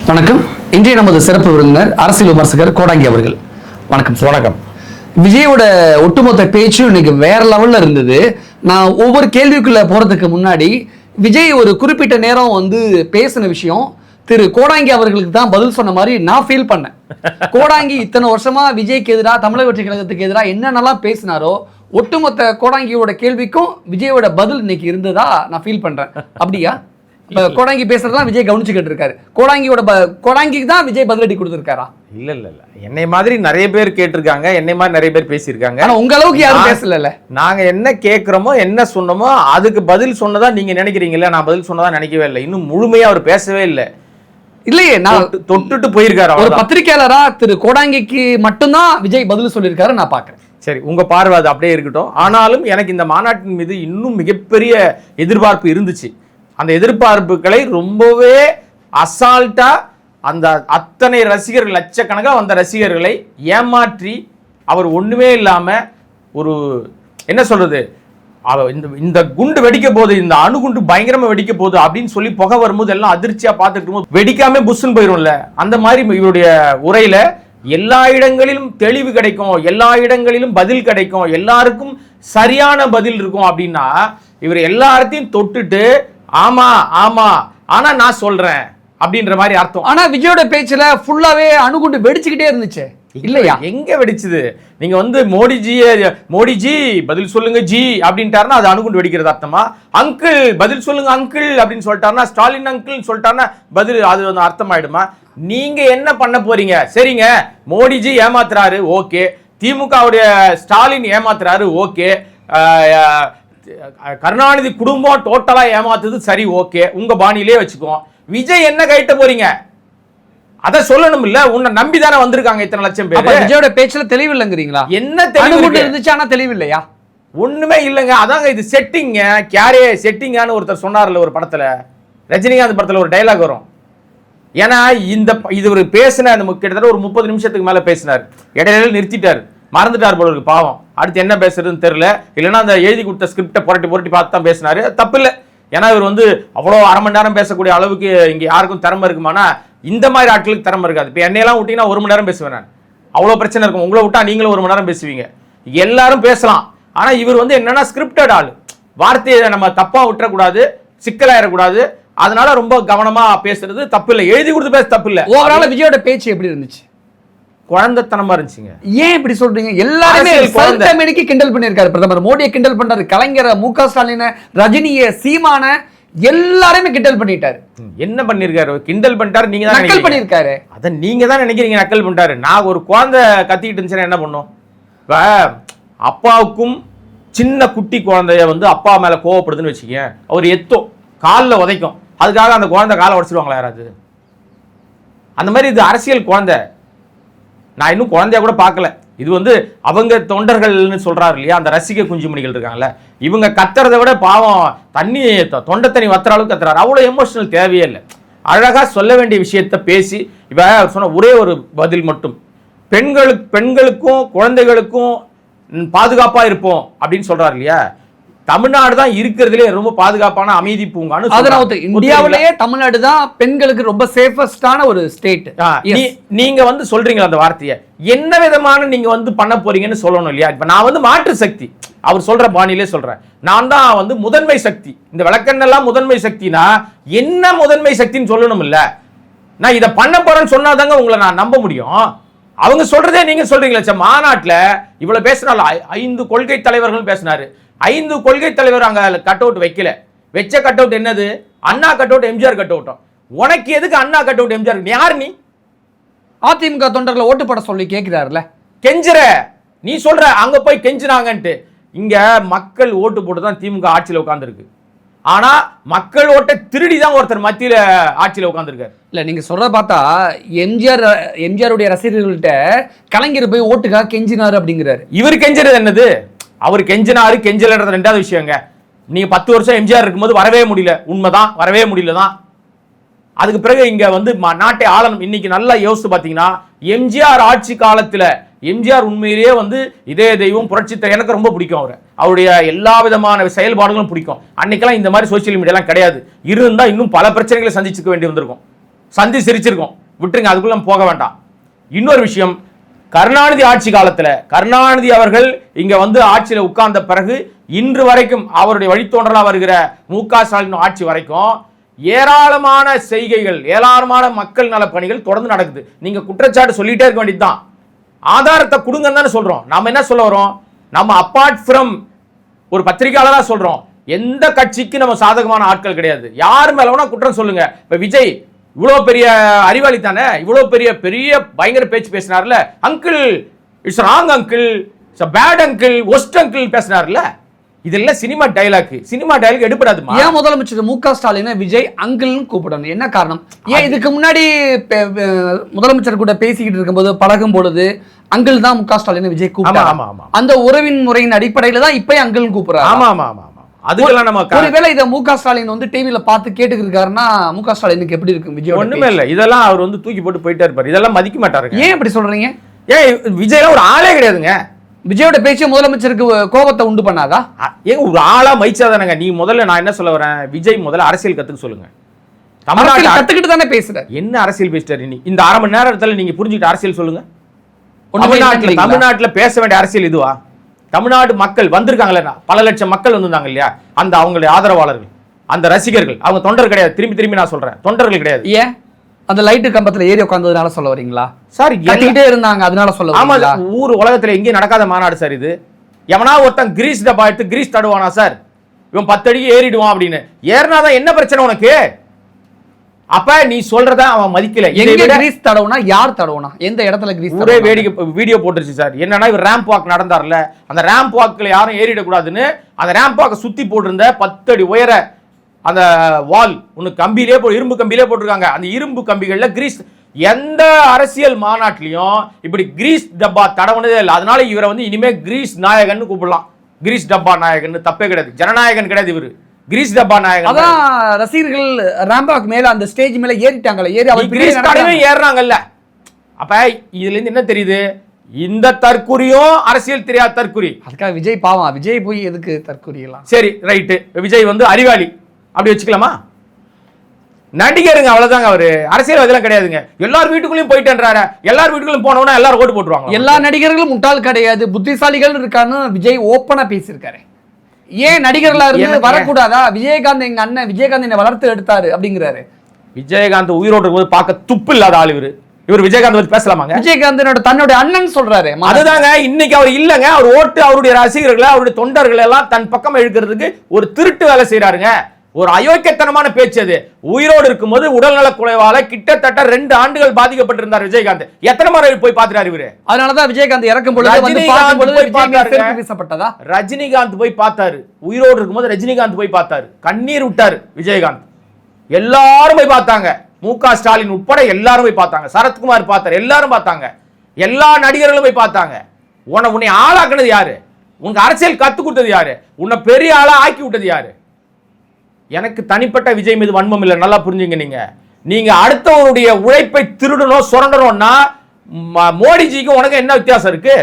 வணக்கம். இன்றைய நமது சிறப்பு விருந்தினர் அரசியல் விமர்சகர் கோடாங்கி அவர்கள். வணக்கம். வணக்கம். விஜயோட ஒட்டுமொத்த பேச்சும் இன்னைக்கு வேற லெவல்ல இருந்தது. நான் ஒவ்வொரு கேள்விக்குள்ள போறதுக்கு முன்னாடி விஜய் ஒரு குறிப்பிட்ட நேரம் பேசின விஷயம் திரு கோடாங்கி அவர்களுக்கு தான் பதில் சொன்ன மாதிரி நான் ஃபீல் பண்ணேன். கோடாங்கி இத்தனை வருஷமா விஜய்க்கு எதிராக தமிழக வெற்றி கழகத்துக்கு எதிராக என்னென்னலாம் பேசினாரோ ஒட்டுமொத்த கோடாங்கியோட கேள்விக்கும் விஜயோட பதில் இன்னைக்கு இருந்ததா நான் ஃபீல் பண்றேன். அப்படியா? கோடாங்கி பேசுறதுலாம் விஜய் கவனிச்சுக்கிட்டு இருக்காரு. கோடாங்கிக்கு தான் விஜய் பதிலடி கொடுத்திருக்காரா? இல்ல இல்ல இல்ல, என்னை மாதிரி நிறைய பேர் கேட்டிருக்காங்க, என்னை மாதிரி நிறைய பேர் பேசியிருக்காங்க. ஆனா உங்க அளவுக்கு யாரும் பேசல. நாங்க என்ன கேட்கிறோமோ என்ன சொன்னோமோ அதுக்கு பதில் சொன்னதா நீங்க நினைக்கிறீங்கல்ல, நான் பதில் சொன்னதா நினைக்கவே இல்லை. இன்னும் முழுமையா அவர் பேசவே இல்லை. இல்லையே, நான் தொட்டுட்டு போயிருக்காரு. ஒரு பத்திரிகையாளரா திரு கோடாங்கிக்கு மட்டும்தான் விஜய் பதில் சொல்லியிருக்காரு நான் பாக்குறேன். சரி, உங்க பார்வை அது அப்படியே இருக்கட்டும். ஆனாலும் எனக்கு இந்த மாநாட்டின் மீது இன்னும் மிகப்பெரிய எதிர்பார்ப்பு இருந்துச்சு. அந்த எதிர்பார்ப்புகளை ரொம்பவே அசால்ட்டா அந்த அத்தனை ரசிகர்கள், லட்சக்கணக்காக வந்த ரசிகர்களை ஏமாற்றி அவர் ஒண்ணுமே இல்லாம ஒரு என்ன சொல்றது, இந்த குண்டு வெடிக்க போகுது, இந்த அணுகுண்டு பயங்கரமா வெடிக்க போகுது அப்படின்னு சொல்லி புகை வரும்போது எல்லாம் அதிர்ச்சியா பார்த்துட்டு போது வெடிக்காம புஷ்ன்னு போயிரும்ல, அந்த மாதிரி இவருடைய உரையில எல்லா இடங்களிலும் தெளிவு கிடைக்கும், எல்லா இடங்களிலும் பதில் கிடைக்கும், எல்லாருக்கும் சரியான பதில் இருக்கும் அப்படின்னா இவர் எல்லாத்தையும் தொட்டுட்டு ஆமா ஆமா ஆனா நான் சொல்றேன் அப்படின்ற மாதிரி அர்த்தம். ஆனா விஜயோட பேச்சுல ஃபுல்லாவே அணுகுண்டு வெடிச்சுக்கிட்டே இருந்துச்சு இல்லையா? எங்க வெடிச்சுது? நீங்க மோடிஜி பதில் சொல்லுங்க ஜி அப்படின்ட்டாருன்னா அது அணுகுண்டு வெடிக்கிறது அர்த்தமா? அங்கிள் பதில் சொல்லுங்க அங்கிள் அப்படின்னு சொல்லிட்டாருன்னா, ஸ்டாலின் அங்கிள் சொல்லிட்டாருன்னா பதில் அது அர்த்தமாயிடுமா? நீங்க என்ன பண்ண போறீங்க? சரிங்க, மோடிஜி ஏமாத்துறாரு, ஓகே. திமுகவுடைய ஸ்டாலின் ஏமாத்துறாரு, ஓகே. கருணாநிதி குடும்பம் டோட்டலா ஏமாத்துது, சரி, ஓகே. உங்க பாணியிலே வச்சுக்குவோம். விஜய் என்ன கைட்ட போறீங்க அத சொல்லணும் இல்ல? உன்னை நம்பி தானே வந்திருக்காங்க இத்தனை லட்சம் பேர். விஜயோட பேச்சுல தெளிவு இல்லைங்கிறீங்களா? என்ன தெளிவு இருந்துச்சு ஆனா தெளிவு இல்லையா? ஒண்ணுமே இல்லைங்க. அதாங்க இது செட்டிங்க. கேரே செட்டிங்கான்னு ஒருத்தர் சொன்னார்ல ஒரு படத்துல, ரஜினிகாந்த் படத்துல ஒரு டைலாக் வரும். ஏன்னா இது ஒரு பேசின கிட்டத்தட்ட ஒரு 30 நிமிஷத்துக்கு மேல பேசினார். இடையில நிறுத்திட்டார், மறந்துட்டார் போல இருக்கு பாவம். அடுத்து என்ன பேசுறதுன்னு தெரியல. இல்லைன்னா அந்த எழுதி கொடுத்த ஸ்கிரிப்டை புரட்டி பார்த்து தான் பேசினாரு. தப்பு இல்லை. ஏன்னா இவர் அவ்வளோ அரை மணி நேரம் பேசக்கூடிய அளவுக்கு இங்க யாருக்கும் திறமை இருக்குமானா இந்த மாதிரி ஆட்களுக்கு திறமை இருக்காது. இப்போ என்னையெல்லாம் விட்டீங்கன்னா 1 மணி நேரம் பேசுவேன் நான். அவ்வளோ பிரச்சனை இருக்கும். உங்களை விட்டா நீங்களும் 1 மணி நேரம் பேசுவீங்க. எல்லாரும் பேசலாம். ஆனா இவர் என்னன்னா ஸ்கிரிப்டட் ஆளு. வார்த்தையை நம்ம தப்பா விட்டுறக்கூடாது, சிக்கலாயிடக்கூடாது. அதனால ரொம்ப கவனமா பேசுறது தப்பு இல்லை. எழுதி கொடுத்து பேச தப்பு இல்லை. ஓவரால விஜயோட பேச்சு எப்படி இருந்துச்சு? குழந்தைத்தனமா இருந்துச்சுங்க. ஏன் இப்படி சொல்றீங்க? எல்லாருமே சல்தமேனிக்கு கிண்டல் பண்ணிருக்காரு. பிரதமர் மோடியை கிண்டல் பண்றாரு, கலைஞரை, முக ஸ்டாலினை, ரஜினியை, சீமான எல்லாரையுமே கிண்டல் பண்ணிட்டாரு. என்ன பண்ணிருக்காரு? கிண்டல் பண்ணிட்டாரு. நீங்க தான் நக்கல் பண்ணிருக்காரு. அத நீங்க தான் நினைக்கிறீங்க நக்கல் பண்ணிட்டாரு. நான் ஒரு குழந்தை கத்திக்கிட்டு இருந்துச்சுன்னா என்ன பண்ணும்? இப்ப அப்பாவுக்கும் சின்ன குட்டி குழந்தைய அப்பா மேல கோவப்படுதுன்னு வச்சுக்கேன், அவர் எத்தோ காலில் உதைக்கும். அதுக்காக அந்த குழந்தை காலை உடச்சிடுவாங்களா யாராவது? அந்த மாதிரி இது அரசியல் குழந்தை. நான் இன்னும் குழந்தைய கூட பார்க்கல. இது அவங்க தொண்டர்கள்னு சொல்றாரு இல்லையா, அந்த ரசிக குஞ்சுமணிகள் இருக்காங்கல்ல, இவங்க கத்துறதை விட பாவம் தொண்டை தண்ணி வத்துற அளவுக்கு கத்துறாரு. அவ்வளோ எமோஷனல் தேவையே இல்லை. அழகா சொல்ல வேண்டிய விஷயத்த பேசி இவ சொன்ன ஒரே ஒரு பதில் மட்டும், பெண்களுக்கும் குழந்தைகளுக்கும் பாதுகாப்பா இருப்போம் அப்படின்னு சொல்றாரு இல்லையா. தமிழ்நாடு தான் இருக்கிறதுலே ரொம்ப பாதுகாப்பான அமைதி பூங்கான்னு. இந்தியாவிலேயே தமிழ்நாடு தான் பெண்களுக்கு ரொம்ப சேஃபஸ்டான ஒரு ஸ்டேட். நீங்க சொல்றீங்க அந்த வார்த்தையை, என்ன விதமான நீங்க பண்ண போறீங்கன்னு சொல்லணும் இல்லையா. இப்ப நான் மாற்று சக்தி, அவர் சொல்ற பாணியிலே சொல்றேன். நான் தான் முதன்மை சக்தி. இந்த விளக்கண்ணெல்லாம் முதன்மை சக்தினா என்ன முதன்மை சக்தின்னு சொல்லணும் இல்ல. நான் இதை பண்ண போறேன்னு சொன்னாதாங்க உங்களை நான் நம்ப முடியும். அவங்க சொல்றதே நீங்க சொல்றீங்களா. மாநாட்டுல இவ்வளவு பேசினால 5 கொள்கை தலைவர்கள் பேசினாரு. 5 கொள்கை தலைவர் அங்க கட் அவுட் வைக்கல. வெச்ச கட் அவுட் என்னது? அண்ணா cut out, MGR cut out. உனக்கு எதுக்கு அண்ணா கட் அவுட், எம்ஜிஆர்? யார் நீ? அதிமுக தொண்டர்களை ஓட்டு போட சொல்லி கேட்கிறாருல, கெஞ்சுற. நீ சொல்ற அங்க போய் கெஞ்சுனாங்கன்ட்டு. இங்க மக்கள் ஓட்டு போட்டு தான் திமுக ஆட்சியில் உட்கார்ந்துருக்கு. ஆனா மக்கள் ஓட்டை திருடி தான் ஒருத்தர் மத்தியில ஆட்சியில் உட்கார்ந்துருக்காரு. இல்ல நீங்க சொல்ற பார்த்தா எம்ஜிஆருடைய ரசிகர்கள்ட்ட கலைஞர் போய் ஓட்டுக்காக கெஞ்சினாரு அப்படிங்கிறாரு. இவர் கெஞ்சுறது என்னது? அவர் கெஞ்சினாரு கெஞ்சலன்றது ரெண்டாவது விஷயங்க. நீங்க 10 வருஷம் எம்ஜிஆர் இருக்கும்போது வரவே முடியல, உண்மைதான், வரவே முடியலதான். அதுக்கு பிறகு இங்க நாட்டை ஆளணும். இன்னைக்கு நல்லா யோசிச்சு பாத்தீங்கன்னா எம்ஜிஆர் ஆட்சி காலத்துல எம்ஜிஆர் உண்மையிலேயே இதே தெய்வம் புரட்சித்த எனக்கு ரொம்ப பிடிக்கும். அவருடைய எல்லா விதமான செயல்பாடுகளும் பிடிக்கும். அன்னைக்கெல்லாம் இந்த மாதிரி சோசியல் மீடியாலாம் கிடையாது. இருந்தா இன்னும் பல பிரச்சனைகளை சந்திச்சுக்க வேண்டி வந்திருக்கும், சிரிச்சிருக்கும். விட்டுருங்க, அதுக்குள்ள நம்ம போக வேண்டாம். இன்னொரு விஷயம், கருணாநிதி ஆட்சி காலத்துல கருணாநிதி அவர்கள் இங்க வந்து ஆட்சியில உட்கார்ந்த பிறகு இன்று வரைக்கும் அவருடைய வழித்தோன்றலா வருகிற மு.க. ஸ்டாலின் ஆட்சி வரைக்கும் ஏராளமான செய்கைகள், ஏராளமான மக்கள் நல பணிகள் தொடர்ந்து நடக்குது. நீங்க குற்றச்சாட்டு சொல்லிட்டே இருக்க வேண்டியதுதான், ஆதாரத்தை கொடுங்கன்னு தானே சொல்றோம். நாம என்ன சொல்ல வரோம், நம்ம அப்பார்ட் ஃப்ரம் ஒரு பத்திரிகையாளரா சொல்றோம், எந்த கட்சிக்கு நம்ம சாதகமான ஆட்கள் கிடையாது. யார் மேல வேணா குற்றம் சொல்லுங்க. இப்ப விஜய் இவ்வளவு பெரிய அறிவாளி தானே, இவ்வளவு பெரிய பெரிய பயங்கர பேச்சு பேசினார்ல, uncle it's wrong uncle, it's bad uncle, worst uncle பேசினார்ல, இதெல்லாம் சினிமா டயலாக். சினிமா டயலாக் எடுப்படாதுமா. ஏன் முதலமைச்சர் மு.க. ஸ்டாலினை விஜய் அங்கிள்னு கூப்பிடணும், என்ன காரணம்? ஏன் இதுக்கு முன்னாடி முதலமைச்சர் கூட பேசிக்கிட்டு இருக்கும்போது பழகும் பொழுது அங்கிள் தான் மு.க. ஸ்டாலினை விஜய் கூப்பிட்டாங்க. அந்த உறவின் முறையின் அடிப்படையில தான் இப்ப அங்கிள் கூப்பிடுறாங்க. ஆமா ஆமா ஆமா. அதுக்கெல்லாம் நம்ம ஒருவேளை இதை மு.க. ஸ்டாலின் வந்து டிவில பார்த்து கேட்டுக்கிருக்காருன்னா மு.க. ஸ்டாலினுக்கு எப்படி இருக்கும்? விஜய் ஒண்ணுமே இல்ல, இதெல்லாம் அவர் வந்து தூக்கி போட்டு போயிட்டே இருப்பாரு, இதெல்லாம் மதிக்க மாட்டாரு. ஏன் இப்படி சொல்றீங்க? ஏன் விஜய் ஒரு ஆளே கிடையாதுங்க. விஜயோட பேச்சு முதலமைச்சருக்கு கோபத்தை உண்டு பண்ணாதா? ஏங்க ஒரு ஆளா மதிச்சாதானங்க. நீ முதல்ல, நான் என்ன சொல்ல வரேன், விஜய் முதல்ல அரசியல் கத்துக்க சொல்லுங்க. தமிழ்நாட்டில் கத்துக்கிட்டு தானே பேசுற. என்ன அரசியல் பேசிட்டாரு நீ இந்த அரை மணி நேரத்துல? நீங்க புரிஞ்சுக்கிட்ட அரசியல் சொல்லுங்க. தமிழ்நாட்டுல பேச வேண்டிய அரசியல் இதுவா? தமிழ்நாடு மக்கள் வந்திருக்காங்களே, பல லட்சம் மக்கள் வந்திருந்தாங்க இல்லையா, அந்த அவங்களுடைய ஆதரவாளர்கள், அந்த ரசிகர்கள், அவங்க தொண்டர் கிடையாது. திரும்பி திரும்பி நான் சொல்றேன், தொண்டர்கள் கிடையாது. ஏன் அந்த லைட்டு கம்பத்துல ஏறி உட்கார்ந்ததுனால சொல்ல வரீங்களா? சார் கட்டிட்டே இருந்தாங்க அதனால சொல்ல வரீங்களா? ஆமா, ஊர் உலகத்துல எங்கேயும் நடக்காத மாநாடு சார் இது. எவனா ஒருத்தன் கிரீஸ் டப்பா எடுத்து கிரீஸ் தடுவானா சார், இவன் 10 அடிக்கு ஏறிடுவான் அப்படின்னு. ஏறினாதான் என்ன பிரச்சனை உனக்கு? அப்ப நீ சொல்றத அவன் மதிக்கல. எங்க கிரீஸ் தடவுனா, யார் தடவுனா, எந்த இடத்துல கிரீஸ்? ஒரே வேடிக்கை வீடியோ போட்டுருச்சு சார். என்னன்னா, இவர் ரேம்ப் வாக் நடந்தார்ல, அந்த ரேம்ப் வாக்ல யாரும் ஏறிடக்கூடாதுன்னு அந்த ரேம்ப் வாக்கை சுத்தி போட்டிருந்த 10 அடி உயர அந்த வால் ஒன்னு கம்பியிலே இரும்பு கம்பியிலே போட்டிருக்காங்க. அந்த இரும்பு கம்பிகள்ல கிரீஸ், எந்த அரசியல் மாநாட்டிலையும் இப்படி கிரீஸ் டப்பா தடவுனதே இல்லை. அதனால இவரை வந்து இனிமே கிரீஸ் நாயகன் கூப்பிடலாம். கிரீஸ் டப்பா நாயகன் தப்பே கிடையாது, ஜனநாயகன் கிடையாது இவரு, கிரீஸ் டப்பா நாயகன். அதான் ரசிகர்கள் ரேம்பாக் மேல அந்த ஸ்டேஜ் மேல ஏறிட்டாங்களே, ஏறி அவர் கிரீஸ் கடவே ஏறுறாங்கல்ல. அப்ப இதுல இருந்து என்ன தெரியுது, இந்த தற்குறியும் அரசியல் தெரியாத தற்குறி. அதுக்காக விஜய் பாவம், விஜய் போய் எதுக்கு தற்குறி எல்லாம்? சரி ரைட்டு, விஜய் வந்து அறிவாளி அப்படி வச்சுக்கலாமா? நடிகருங்க, அவ்வளவுதாங்க. அவரு அரசியல்வாதிலாம் கிடையாதுங்க. எல்லார் வீட்டுக்குள்ளயும் போயிட்டேன்றாரு, எல்லார் வீட்டுக்குள்ளயும் போனவனா எல்லாரும் ஓட்டு போட்டுருவாங்க. எல்லா நடிகர்களும் முட்டாள் கிடையாது, புத்திசாலிகள் இருக்கான்னு விஜய் ஓப்பனா பேசியிருக்காரு. ஏன் நடிகர்களா இருந்து வரக்கூடாதா? விஜயகாந்த் எங்க அண்ணன், விஜயகாந்த் என்ன வளர்த்து எடுத்தாரு அப்படிங்கிறாரு. விஜயகாந்த் உயிரோடு இருக்கும்போது பார்க்க துப்பு இல்லாத ஆள் இவரு. இவர் விஜயகாந்த் பத்தி பேசலாமாங்க? விஜயகாந்த் தன்னுடைய அண்ணன் சொல்றாரு. அதுதாங்க, இன்னைக்கு அவர் இல்லங்க. அவர் ஓட்டு அவருடைய ரசிகர்களை, அவருடைய தொண்டர்கள் எல்லாம் தன் பக்கம் இழுக்கிறதுக்கு ஒரு திருட்டு வேலை செய்யறாருங்க. ஒரு அயோக்கியத்தனமான பேச்சு அது. உயிரோடு இருக்கும்போது உடல்நல குறைவால கிட்டத்தட்ட 2 ஆண்டுகள் பாதிக்கப்பட்டிருந்தார் விஜயகாந்த். எத்தனை முறை போய் பார்த்தாரு இவரு? அதனாலதான் விஜயகாந்த் இறக்கும் பொழுது வீசப்பட்டதா? ரஜினிகாந்த் போய் பார்த்தாரு, உயிரோடு இருக்கும்போது ரஜினிகாந்த் போய் பார்த்தாரு, கண்ணீர் விட்டாரு விஜயகாந்த். எல்லாரும் போய் பார்த்தாங்க, மு.க. ஸ்டாலின் உட்பட எல்லாரும் போய் பார்த்தாங்க, சரத்குமார் பார்த்தாரு, எல்லாரும் பார்த்தாங்க, எல்லா நடிகர்களும் போய் பார்த்தாங்க. உன்னை ஆளாக்குனது யாரு? உனக்கு அரசியல் கத்து கொடுத்தது யாரு? உன்னை பெரிய ஆளா ஆக்கி விட்டது யாரு? எனக்கு தனிப்பட்ட விஜய் மீது வன்மம் இல்லை, நல்லா புரிஞ்சுங்க. நீங்க அடுத்தவருடைய உழைப்பை திருடணும் சுரண்டணும்னா மோடிஜிக்கு உனக்கு என்ன வித்தியாசம் இருக்கு?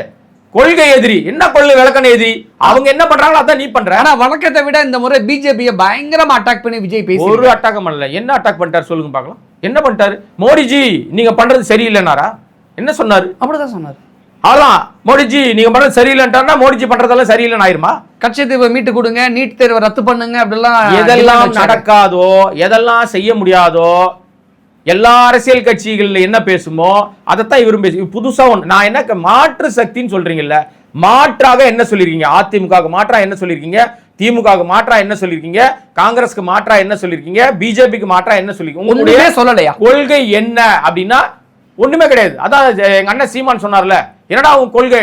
கொள்கை எதிரி, என்ன கொள்கை விளக்கண எதிரி, அவங்க என்ன பண்றாங்களோ அதான் நீ பண்ற. ஆனா வழக்கத்தை விட இந்த முறை பிஜேபியை பயங்கரமா அட்டாக் பண்ணி விஜய் பேசி ஒரு அட்டாக் பண்ணல. என்ன அட்டாக் பண்ணிட்டாரு சொல்லுங்க பார்க்கலாம். என்ன பண்ணிட்டாரு? மோடிஜி நீங்க பண்றது சரியில்லைனாரா? என்ன சொன்னாரு? அப்படிதான் சொன்னாரு. அதான் மோடிஜி நீங்க பண்றது சரியில்லைன்றாருன்னா மோடிஜி பண்றதெல்லாம் சரியில்லைன்னு ஆயிருமா? கட்சியை மீட்டு கொடுங்க, நீட் தேர்வை ரத்து பண்ணுங்க, அப்படிலாம் எதெல்லாம் நடக்காதோ, எதெல்லாம் செய்ய முடியாதோ, எல்லா அரசியல் கட்சிகள் என்ன பேசுமோ அதைத்தான் இவரும் பேசு. புதுசா நான் என்ன மாற்று சக்தின்னு சொல்றீங்கல்ல, மாற்றாக என்ன சொல்லிருக்கீங்க? அதிமுக மாற்றா என்ன சொல்லிருக்கீங்க? திமுக மாற்றா என்ன சொல்லிருக்கீங்க? காங்கிரஸ்க்கு மாற்றா என்ன சொல்லிருக்கீங்க? பிஜேபிக்கு மாற்றா என்ன சொல்லிருக்கீங்க? உங்களுடைய சொல்லலையா கொள்கை என்ன அப்படின்னா ஒண்ணுமே கிடையாது. அதான் எங்க அண்ணன் சீமான் சொன்னார்ல, என்னடா உன் கொள்கை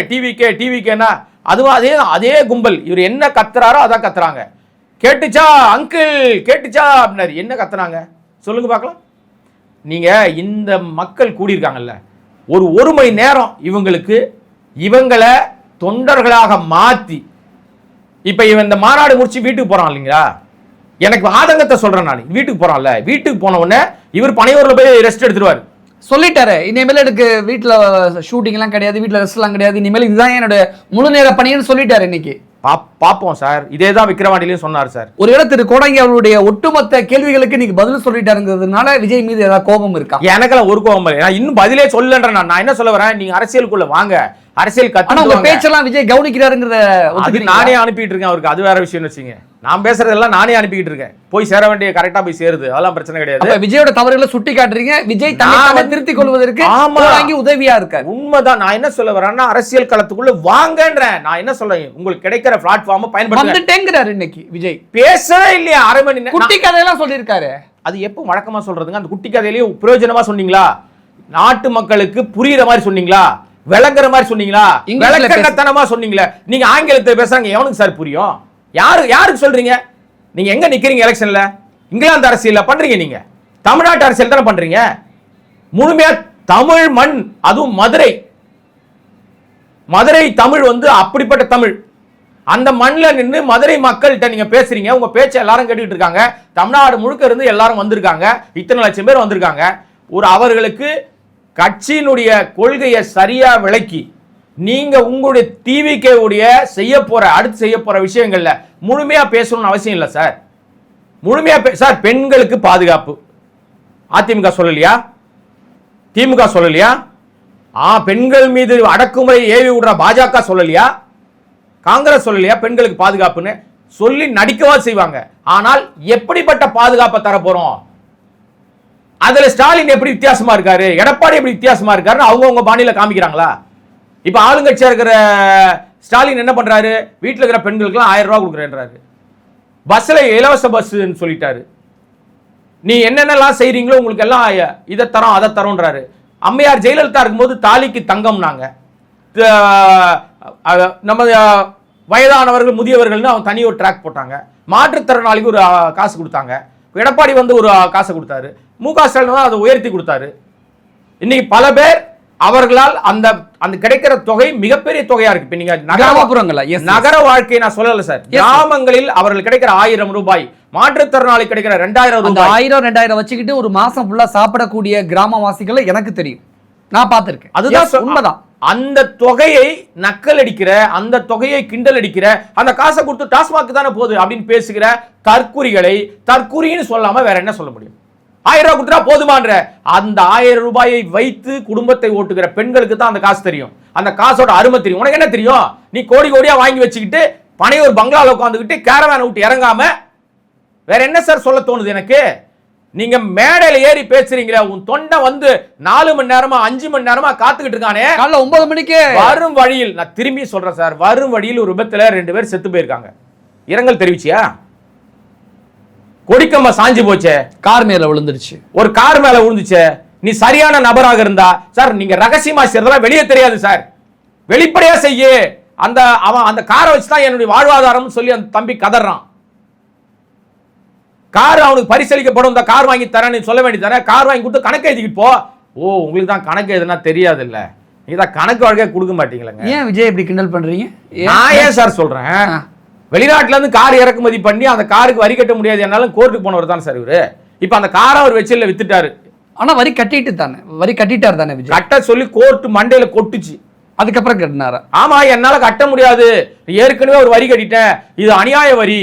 டிவிக்கேன்னா அதுவும் அதே கும்பல். இவர் என்ன கத்துறாரோ அதான் கத்துறாங்க. கேட்டுச்சா அங்கிள் கேட்டுச்சா அப்படின்னாரு. என்ன கத்துறாங்க சொல்லுங்க பார்க்கலாம். நீங்க இந்த மக்கள் கூடியிருக்காங்கல்ல, ஒரு மணி நேரம் இவங்களை தொண்டர்களாக மாத்தி, இப்ப இவன் இந்த மாநாடு முடிச்சு வீட்டுக்கு போறான் இல்லைங்களா, எனக்கு ஆதங்கத்தை சொல்றேன் நான். வீட்டுக்கு போறான்ல, வீட்டுக்கு போன உடனே இவர் பனையூர்ல போய் ரெஸ்ட் எடுத்துருவாரு. சொல்லிட்டாரு, இனிமேல் எனக்கு வீட்டுல ஷூட்டிங் எல்லாம் கிடையாது, வீட்டுல ரெஸ்ட் எல்லாம் கிடையாது, இனிமேல் இதுதான் என்னோட முழு நேர பணின்னு சொல்லிட்டாரு. இன்னைக்கு பாப்போம் சார். இதே தான் விக்கிரவாண்டிலையும் சொன்னார் சார். ஒருவேளை திரு கோடாங்கி அவருடைய ஒட்டுமொத்த கேள்விகளுக்கு நீங்க பதில் சொல்லிட்டாருங்கிறதுனால விஜய் மீது ஏதாவது கோபம் இருக்கா? எனக்கெல்லாம் ஒரு கோபம் இல்லை. நான் இன்னும் பதிலே சொல்லன்றேன். நான் என்ன சொல்ல வரேன், நீங்க அரசியலுக்குள்ள வாங்க, அரசியல் உங்க பேச்செல்லாம் விஜய் கவனிக்கிறாருங்கிற நானே அனுப்பிட்டு இருக்கேன் அவருக்கு. அது வேற விஷயம் வச்சுங்க. நான் பேசுறதெல்லாம் நானே அனுப்பிட்டு இருக்கேன். போய் சேர வேண்டிய கரெக்டா போய் சேருது, அதெல்லாம் பிரச்சனை கிடையாது. விஜயோட தவறுகளை சுட்டி காட்டுறீங்க, விஜய் தன்னை திருத்திக் கொள்வதற்கு வாங்கி உதவியா இருக்காரு. உண்மைதான். நான் என்ன சொல்ல வரேன்னா அரசியல் களத்துக்குள்ள வாங்கன்றேன். நான் என்ன சொல்றேன், உங்களுக்கு கிடைக்கிற பிளாட்ஃபார்ம் பயன்படுத்துறேங்கிறாரு. இன்னைக்கு விஜய் பேசவே இல்லையா? அரை மணி நேரம் குட்டி கதையெல்லாம் சொல்லியிருக்காரு. அது எப்போ வழக்கமா சொல்றதுங்க? அந்த குட்டி கதையிலேயே பிரயோஜனமா சொன்னீங்களா? நாட்டு மக்களுக்கு புரியுற மாதிரி சொன்னீங்களா? விளங்குற மாதிரி சொன்னீங்களா? விளக்கத்தனமா சொன்னீங்களா? நீங்க ஆங்கிலத்தை பேசுறாங்க, எவனுக்கு சார் புரியும்? யாருக்கு சொல்றீங்க? நீங்க எங்க நிக்கிறீங்க எலெக்ஷன்ல? இங்கிலாந்து அரசியல்ல பண்றீங்க, நீங்க தமிழ்நாட்டு அரசியல் தானே பண்றீங்க. முழுமையா தமிழ் மண், அதுவும் மதுரை தமிழ் அப்படிப்பட்ட தமிழ். அந்த மண்ணில் நின்று மதுரை மக்கள்கிட்ட நீங்க பேசுறீங்க. உங்க பேச்சை எல்லாரும் கேட்டுக்கிட்டு இருக்காங்க. தமிழ்நாடு முழுக்க இருந்து எல்லாரும் வந்திருக்காங்க. இத்தனை லட்சம் பேர் வந்திருக்காங்க. அவர்களுக்கு கட்சியினுடைய கொள்கையை சரியா விளக்கி நீங்க உங்களுடைய டிவிகே உடைய அடுத்து செய்ய போற விஷயங்கள்ல முழுமையா பேசணும்னு அவசியம் இல்லை சார். முழுமையா சார், பெண்களுக்கு பாதுகாப்பு அதிமுக சொல்லலையா? திமுக சொல்லலையா? பெண்கள் மீது அடக்குமுறை ஏவி விடுற பாஜக சொல்லலையா? காங்கிரஸ் சொல்லலையா? பெண்களுக்கு பாதுகாப்புன்னு சொல்லி நடிக்கவா செய்வாங்க. ஆனால் எப்படிப்பட்ட பாதுகாப்பை தர போறோம்? அதுல ஸ்டாலின் எப்படி வித்தியாசமா இருக்காரு, எடப்பாடி எப்படி வித்தியாசமா இருக்காருன்னு அவங்க பாணியில காமிக்கிறாங்களா? இப்ப ஆளுங்கட்சியா இருக்கிற ஸ்டாலின் என்ன பண்றாரு? வீட்டில் இருக்கிற பெண்களுக்கு 1000 ரூபாய் கொடுக்குறேன்றாரு. பஸ்ல இலவச பஸ் சொல்லிட்டாரு. நீ என்னென்னலாம் செய்றீங்களோ உங்களுக்கு எல்லாம் இதை தரோம் அதை தரோன்றாரு. அம்மையார் ஜெயலலிதா இருக்கும்போது தாலிக்கு தங்கம்னாங்க. நம்ம வயதானவர்கள் முதியவர்கள்னு அவங்க தனி ஒரு ட்ராக் போட்டாங்க. மாற்றுத்திறனாளிக்கு ஒரு காசு கொடுத்தாங்க. எடப்பாடி ஒரு காசை கொடுத்தாரு. மு.க. ஸ்டாலின் அதை உயர்த்தி கொடுத்தாரு. இன்னைக்கு பல பேர் அவர்களால் அந்த கிடைக்கிற தொகை மிகப்பெரிய தொகையா இருக்கு. இப்ப நீங்க நகர வாழ்க்கை நான் சொல்லல சார். கிராமங்களில் அவர்கள் கிடைக்கிற 1000 ரூபாய், மாற்றுத்திறனாளி கிடைக்கிற 2000 ரூபாய், 1000 வச்சுக்கிட்டு ஒரு மாசம் ஃபுல்லா சாப்பிடக்கூடிய கிராமவாசிகளை எனக்கு தெரியும், நான் பார்த்திருக்கேன். அதுதான் உண்மைதான். அந்த தொகையை நக்கல் அடிக்கிற, அந்த தொகையை கிண்டல் அடிக்கிற, அந்த காசை கொடுத்து டாஸ்மாக் தானே போகுது அப்படின்னு பேசுகிற தற்குறிகளை தற்குறின்னு சொல்லாம வேற என்ன சொல்ல முடியும்? 1000 ரூபாய் கொடுத்தா போதுமான்ற அந்த 1000 ரூபாயை வைத்து குடும்பத்தை ஓட்டுகிற பெண்களுக்கு தான் அந்த காசு தெரியும். அந்த காசோட அருமை தெரியும். உனக்கு என்ன தெரியும்? நீ கோடி கோடியா வாங்கி வச்சுக்கிட்டு பனையூர் பங்களால உட்காந்துக்கிட்டு கேரவேனை விட்டு இறங்காம வேற என்ன சார் சொல்ல தோணுது எனக்கு? நீங்க மேடையில ஏறி பேசுறீங்களா? உன் தொண்டை 4 மணி நேரமா 5 மணி நேரமா காத்துக்கிட்டு இருக்கானே. காலைல 9 மணிக்கு வரும் வழியில், நான் திரும்பி சொல்றேன் சார், வரும் வழியில் ஒரு விபத்துல 2 பேர் செத்து போயிருக்காங்க. இரங்கல் தெரிவிச்சியா? கொடிக்கம்ப சாஞ்சி போச்சே, கார் மேல விழுந்துருச்சு, ஒரு கார் மேல விழுந்துச்சு. நீ சரியான நபராக இருந்தா சார், நீங்க ரகசியமா செய்யறதெல்லாம் வெளியே தெரியாது சார், வெளிப்படையா செய்ய. அவன் அந்த காரை வச்சுதான் என்னுடைய வாழ்வாதாரம் சொல்லி அந்த தம்பி கதறான். கார் அவனுக்கு பரிசளிக்கப்படும், இந்த கார் வாங்கி தரேன்னு சொல்ல வேண்டியதானே? கார் வாங்கி கொடுத்து கணக்கு எழுதிக்கிட்டு போ. உங்களுக்கு தான் கணக்கு எதுனா தெரியாது இல்ல, நீங்க தான் கணக்கு வாழ்க்கை கொடுக்க மாட்டீங்களா? ஏன் விஜய் இப்படி கிண்டல் பண்றீங்க? நான் ஏன் சார் சொல்றேன், வெளிநாட்டுல இருந்து கார் இறக்குமதி பண்ணி அந்த காருக்கு வரி கட்ட முடியாது என்னாலும் கோர்ட்டுக்கு போனவர் தான் சார் இவரு. இப்ப அந்த காரை அவர் வச்சில வித்துட்டாரு. ஆனா வரி கட்டிட்டாரு தானே விஜய்? கட்ட சொல்லி கோர்ட் மண்டையில கொட்டுச்சு. அதுக்கப்புறம் கட்டினாரா? ஆமா, என்னால கட்ட முடியாது, ஏற்கனவே ஒரு வரி கட்டிட்டேன், இது அநியாய வரி,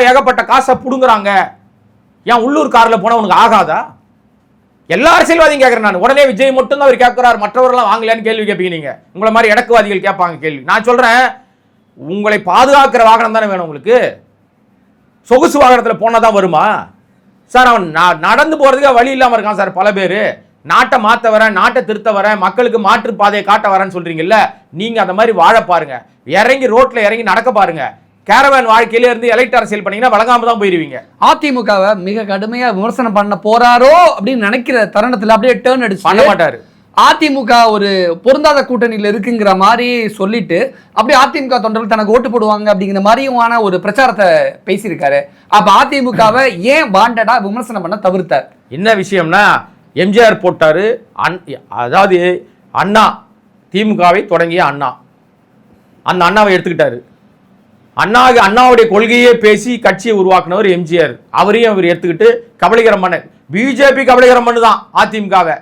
ஏகப்பட்ட காசை புடுங்குறாங்க, ஏன் உள்ளூர் கார்ல போனா உனக்கு ஆகாதா? எல்லா அரசியல்வாதியும் கேட்கறேன் நான். உடனே விஜய் மட்டும் தான் அவர் கேட்கிறார், மற்றவர்கள்லாம் வாங்கலையான்னு கேள்வி கேட்பீங்க நீங்க. உங்களை மாதிரி இடக்குவாதிகள் கேட்பாங்க கேள்வி. நான் சொல்றேன், உங்களை பாதுகாக்கிற வாகனம் தானே வேணும் உங்களுக்கு. சொகுசு வாகனத்தில் போனதான் வருமா சார்? அவன் நடந்து போறதுக்கு வழி இல்லாம இருக்கான் சார். பல பேர் நாட்டை மாத்த வரேன், நாட்டை திருத்த வரேன், மக்களுக்கு மாற்று பாதையை காட்ட வரேன்னு சொல்றீங்கல்ல, நீங்க அந்த மாதிரி வாழ பாருங்க, இறங்கி ரோட்ல இறங்கி நடக்க பாருங்க. கேரவேன் வாழ்க்கையில இருந்து எலக்ட் அரசியல் பண்ணீங்கன்னா வழங்காம தான் போயிருவீங்க. அதிமுகவை மிக கடுமையா விமர்சனம் பண்ண போறாரோ அப்படின்னு நினைக்கிற தருணத்துல அப்படியே டேர்ன் அடிச்சு பண்ண மாட்டாரு. அதிமுக ஒரு பொருந்தாத கூட்டணியில் இருக்குங்கிற மாதிரி சொல்லிட்டு அப்படியே அதிமுக தொண்டர்கள் தனக்கு ஓட்டு போடுவாங்க அப்படிங்கிற மாதிரியான ஒரு பிரச்சாரத்தை பேசியிருக்காரு. அப்ப அதிமுகவை ஏன் வாண்டடா விமர்சனம் பண்ண தவிர்த்தார்? என்ன விஷயம்னா, எம்ஜிஆர் போட்டாரு, அதாவது அண்ணா திமுகவை தொடங்கிய அண்ணா, அந்த அண்ணாவை எடுத்துக்கிட்டாரு. அண்ணாவுடைய கொள்கையே பேசி கட்சியை உருவாக்குனவர் எம்ஜிஆர். அவரையும் அவர் எடுத்துக்கிட்டு கபலீகரம் பண்ண, பிஜேபி கபலீகரம் பண்ணுதான் அதிமுகவை.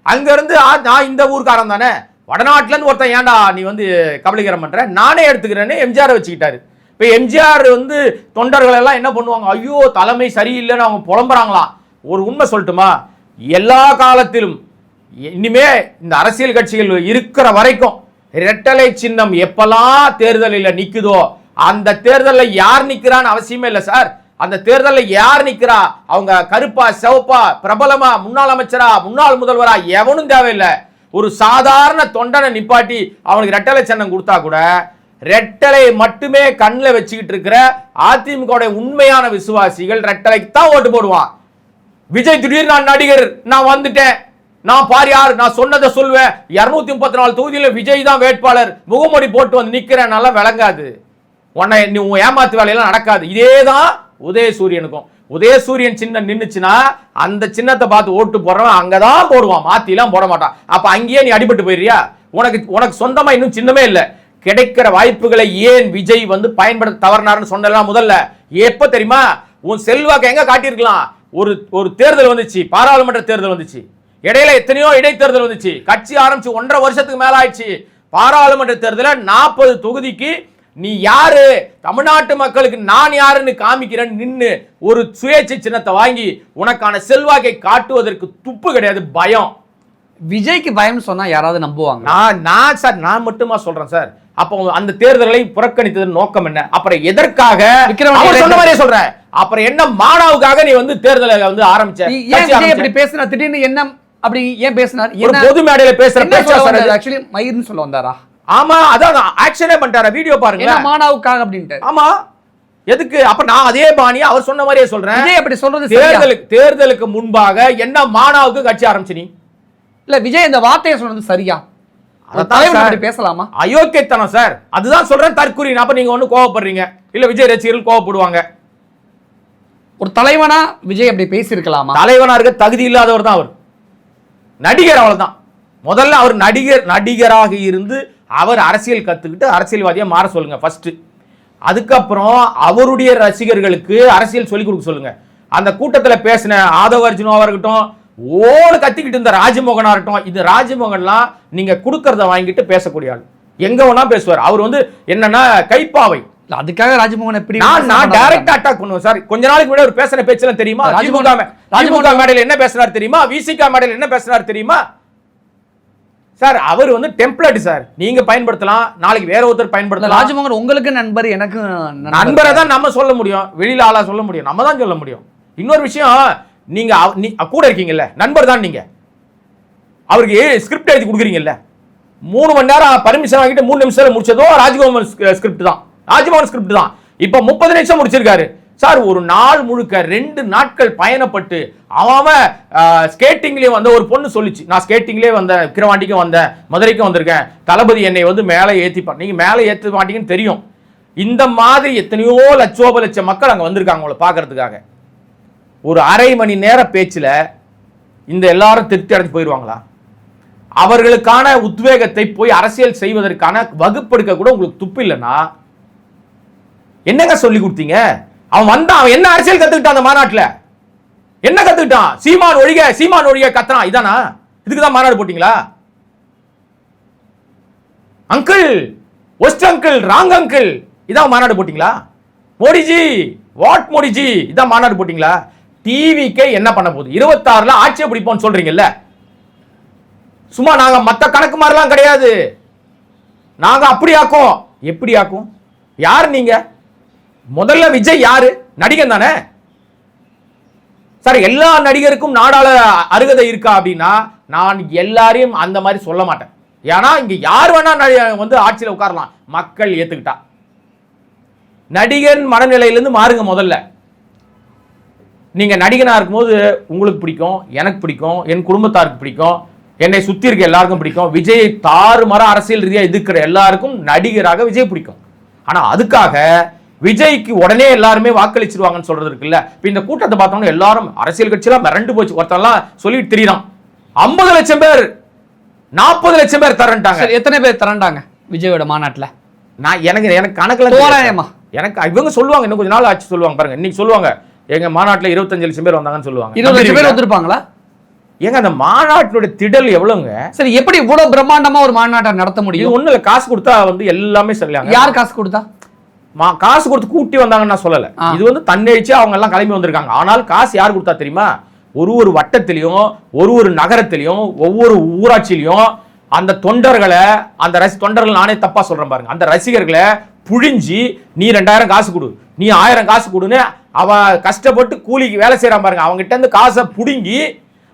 அங்க இருந்து நான் இந்த ஊர்க்காரன் தானே, வடநாட்டுல இருந்து ஒருத்தன் ஏன்டா நீ வந்து கபலீகரம் பண்ற, நானே எடுத்துக்கிறேன்னு எம்ஜிஆர் வச்சுக்கிட்டாரு. இப்ப எம்ஜிஆர் வந்து தொண்டர்கள் எல்லாம் என்ன பண்ணுவாங்க, ஐயோ தலைமை சரியில்லைன்னு அவங்க புலம்புறாங்களாம். ஒரு உண்மை சொல்லட்டுமா, எல்லா காலத்திலும் இனிமே இந்த அரசியல் கட்சிகள் இருக்கிற வரைக்கும் இரட்டலை சின்னம் எப்பெல்லாம் தேர்தலில் நிக்குதோ அந்த தேர்தலில் யார் நிக்கிறான்னு அவசியமே இல்லை சார். அந்த தேர்தலில் யார் நிக்கிறா, அவங்க கருப்பா சிவப்பா பிரபலமா முன்னாள் அமைச்சரா முன்னாள் முதல்வரா எவனும் தேவையில்லை. ஒரு சாதாரண தொண்டனை நிப்பாட்டி அவனுக்கு ரெட்டலை சின்னம் கொடுத்தா கூட ரெட்டலை மட்டுமே கண்ணில் வச்சுக்கிட்டு இருக்கிற அதிமுக உண்மையான விசுவாசிகள் ரெட்டலைக்கு தான் ஓட்டு போடுவான். விஜய் திடீர்னு நான் நடிகர், நான் வந்துட்டேன், நான் பார் யார், நான் சொன்னதை சொல்வேன், 234 தொகுதியில விஜய் தான் வேட்பாளர், முகமூடி போட்டு வந்து நிக்கிறேன், நல்லா விளங்காது. உன்னை நீ ஏமாத்து வேலையெல்லாம் நடக்காது. இதேதான் உதயசூரியனுக்கும். உதயசூரியன் சின்னம் நின்னுச்சுன்னா அந்த சின்னத்தை பார்த்து ஓட்டு போடுறவன் அங்கதான் போடுவான், மாத்திலாம் போட மாட்டான். அப்ப அங்கேயே நீ அடிபட்டு போயிடுறியா? உனக்கு சொந்தமா இன்னும் சின்னமே இல்லை. கிடைக்கிற வாய்ப்புகளை ஏன் விஜய் வந்து பயன்படுத்த தவறினார்னு சொன்னலாம். முதல்ல எப்ப தெரியுமா, உன் செல்வாக்கு எங்க காட்டியிருக்கலாம். ஒரு தேர்தல் வந்துச்சு, பாராளுமன்ற தேர்தல் வந்துச்சு, இடையில எத்தனையோ இடைத்தேர்தல் வந்துச்சு, கட்சி ஆரம்பிச்சு 1.5 வருஷத்துக்கு மேல ஆயிடுச்சு. பாராளுமன்ற தேர்தலில் 40 தொகுதிக்கு நீ யாரு, தமிழ்நாட்டு மக்களுக்கு நான் யாருன்னு காமிக்கிறேன்னு நின்னு ஒரு சுயேட்சை சின்னத்தை வாங்கி உனக்கான செல்வாக்கை காட்டுவதற்கு துப்பு கிடையாது, பயம். விஜய்க்கு பயம் சொன்னா யாராவது நம்புவாங்க? நான் சார் நான் மட்டுமா சொல்றேன் சார். அப்போ அந்த தேர்தல்களை புறக்கணித்ததன் நோக்கம் என்ன? அப்புறம் எதற்காக சொன்ன மாதிரியே சொல்றேன். அப்புறம் என்ன மானாவுக்காக நீ வந்து தேர்தலை வந்து ஆரம்பிச்ச? இப்படி பேசுனா திடீர்னு என்ன அப்படி ஏன் பேசினார்? ஒரு பொது மேடையில பேசுற பேச்சா சார்? ஆக்சுவலி மயிர்னு சொல்ல வந்தாரா? ஆமா, அதான் ஆக்ஷனே பண்ணிட்டாரா, வீடியோ பாருங்க. மானாவுக்காக அப்படின்ட்டு. ஆமா, எதுக்கு? அப்ப நான் அதே பாணியா அவர் சொன்ன மாதிரியே சொல்றேன். விஜய் அப்படி சொல்றது தேர்தலுக்கு முன்பாக என்ன மானாவுக்கு கட்சி ஆரம்பிச்சீங்க? இல்ல விஜய் இந்த வார்த்தையை சொன்னது சரியா? பேசலாமா? அயோக்கியத்தனம் சார், அதுதான் சொல்றேன், தற்குறி. அப்ப நீங்க ஒண்ணு கோவப்படுறீங்க, இல்ல விஜய் ரசிகர்கள் கோவப்படுவாங்க. ஒரு தலைவனா விஜய் அப்படி பேசியிருக்கலாமா? தலைவனா இருக்க தகுதி இல்லாதவர் தான் அவர், நடிகர், அவ்வளவுதான். முதல்ல அவர் நடிகராக இருந்து அவர் அரசியல் கத்துக்கிட்டு அரசியல்வாதியா மாற சொல்லுங்க ஃபர்ஸ்ட். அதுக்கப்புறம் அவருடைய ரசிகர்களுக்கு அரசியல் சொல்லிக் கொடுக்க சொல்லுங்க. அந்த கூட்டத்தில் பேசின ஆதவ அர்ஜுனாவா இருக்கட்டும், ஓடு கத்திக்கிட்டு இருந்த ராஜமோகனா இருக்கட்டும், இது ராஜமோகன்லாம் நீங்க கொடுக்கறத வாங்கிட்டு பேசக்கூடிய ஆள், எங்க வேணா பேசுவார். அவர் வந்து என்னன்னா கைப்பாவை. அதுக்காக ராஜமோகன் எப்படி நான் டைரக்டா அட்டாக் பண்ணுவேன் சார். கொஞ்ச நாளைக்கு முன்னாடி ஒரு பேசின பேச்செல்லாம் தெரியுமா? ராஜமோகன் மேடையில் என்ன பேசினார் தெரியுமா? விசிகா மேடையில் என்ன பேசினார் தெரியுமா சார்? அவர் வந்து டெம்ப்ளேட் சார், நீங்க பயன்படுத்தலாம், நாளைக்கு வேற ஒருத்தர் பயன்படுத்தலாம். ராஜமோகன் உங்களுக்கு நண்பர், எனக்கு நண்பரை தான் நம்ம சொல்ல முடியும், வெளியில ஆளா சொல்ல முடியும், நம்ம தான் சொல்ல முடியும். இன்னொரு விஷயம், நீங்க கூட இருக்கீங்கல்ல, நண்பர் தான் நீங்க. அவருக்கு ஸ்கிரிப்ட் எழுதி கொடுக்குறீங்கல்ல, 3 மணி நேரம் பர்மிஷன் வாங்கிட்டு 3 நிமிஷத்துல முடிச்சதோ ராஜ்மோகன் ஸ்கிரிப்ட் தான், ராஜ்மோகன் ஸ்கிரிப்ட் தான். இப்ப 30 நிமிஷம் முடிச்சிருக்காரு சார். ஒரு நாள் முழுக்க 2 நாட்கள் பயணப்பட்டு அவன் ஸ்கேட்டிங்லேயே வந்த ஒரு பொண்ணு சொல்லிச்சு, நான் ஸ்கேட்டிங்லேயே வந்தேன், விக்கிரவாண்டிக்கும் வந்தேன், மதுரைக்கும் வந்திருக்கேன், தளபதி என்னை வந்து மேலே ஏற்றிப்பான். நீங்கள் மேலே ஏற்ற மாட்டீங்கன்னு தெரியும். இந்த மாதிரி எத்தனையோ லட்ச மக்கள் அங்கே வந்திருக்காங்க உங்களை பார்க்கறதுக்காக. ஒரு அரை மணி நேர பேச்சில் இந்த எல்லாரும் திருப்தி அடைஞ்சு போயிடுவாங்களா? அவர்களுக்கான உத்வேகத்தை போய் அரசியல் செய்வதற்கான வகுப்பெடுக்க கூட உங்களுக்கு துப்பு இல்லைன்னா என்னங்க சொல்லி கொடுத்தீங்க? அவன் வந்தான், அவன் என்ன அரசியல் கத்துக்கிட்டான்? அந்த மாநாட்டில் என்ன கத்துக்கிட்டான்? சீமான் ஒழிக கத்துறான், இதானா? இதுக்கு தான் மாநாடு போட்டீங்களா? Uncle, worst uncle, wrong uncle, இதான் மாநாடு போட்டீங்களா? மோடிஜி, வாட் மோடிஜி, இதான் மாநாடு போட்டீங்களா? டிவிக்கே என்ன பண்ண போகுது? 26ல ஆட்சியை பிடிப்போம் சொல்றீங்கல்ல, சும்மா நாங்க மத்த கணக்கு மாதிரிலாம் கிடையாது, நாங்க அப்படி ஆக்கும். எப்படி ஆக்கும்? யார் நீங்க? முதல்ல விஜய் யாரு? நடிகன் தானே சார். எல்லா நடிகருக்கும் நாடாள அருகதை இருக்கா அப்படின்னா நான் எல்லாரையும் அந்த மாதிரி சொல்ல மாட்டேன். ஏன்னா இங்க யார் வேணா வந்து ஆட்சியில் உட்காரலாம், மக்கள் ஏத்துக்கிட்டா. நடிகன் மனநிலையிலிருந்து மாறுங்க. முதல்ல நீங்க நடிகனா இருக்கும்போது உங்களுக்கு பிடிக்கும், எனக்கு பிடிக்கும், என் குடும்பத்தாருக்கு பிடிக்கும், என்னை சுத்தி இருக்க எல்லாருக்கும் பிடிக்கும். விஜய் தாறுமாற அரசியல் ரீதியா எதிர்க்கிற எல்லாருக்கும் நடிகராக விஜய் பிடிக்கும். ஆனா அதுக்காக விஜய்க்கு உடனே எல்லாருமே வாக்களிச்சிருவாங்கன்னு சொல்றது இருக்குல்ல. இப்ப இந்த கூட்டத்தை பார்த்தோம்னா எல்லாரும் அரசியல் கட்சியெல்லாம் மிரண்டு போச்சு. ஒருத்தெல்லாம் சொல்லிட்டு திரிறான் 50 லட்சம் பேர் 40 லட்சம் பேர் தரண்டாங்க. எத்தனை பேர் தரண்டாங்க விஜயோட மாநாட்டில்? நான் எனக்கு கணக்குல தோராயமா எனக்கு இவங்க சொல்லுவாங்க, இன்னும் கொஞ்ச நாள் ஆச்சு சொல்லுவாங்க. பாருங்க, இன்னைக்கு சொல்லுவாங்க எங்க மாநாட்டில் 25 லட்சம் பேர் வந்தாங்கன்னு சொல்லுவாங்க. 20 லட்சம் பேர் வந்திருப்பாங்களா? ஏங்க அந்த மாநாட்டினுடைய திடல் எவ்வளவுங்க? சரி, எப்படி இவ்வளவு பிரம்மாண்டமா ஒரு மாநாட்டை நடத்த இது முடியும்? ஒண்ணு இல்ல, காசு கொடுத்தா வந்து எல்லாமே சரியாங்க. யார் காசு கொடுத்தா? காசு கொடுத்து கூட்டி வந்தாங்கன்னு நான் சொல்லல. இது வந்து தன்னெழுச்சி அவங்க எல்லாம் கிளம்பி வந்திருக்காங்க. ஆனால் காசு யார் கொடுத்தா தெரியுமா? ஒரு வட்டத்திலையும் ஒரு நகரத்திலையும் ஒவ்வொரு ஊராட்சியிலையும் அந்த தொண்டர்களை, அந்த தொண்டர்கள், நானே தப்பா சொல்றேன் பாருங்க, அந்த ரசிகர்களை புழிஞ்சி நீ 2000 காசு கொடு, நீ 1000 காசு கொடுன்னு அவன் கஷ்டப்பட்டு கூலிக்கு வேலை செய்யறான் பாருங்க. அவங்க கிட்ட இருந்து காசை புடுங்கி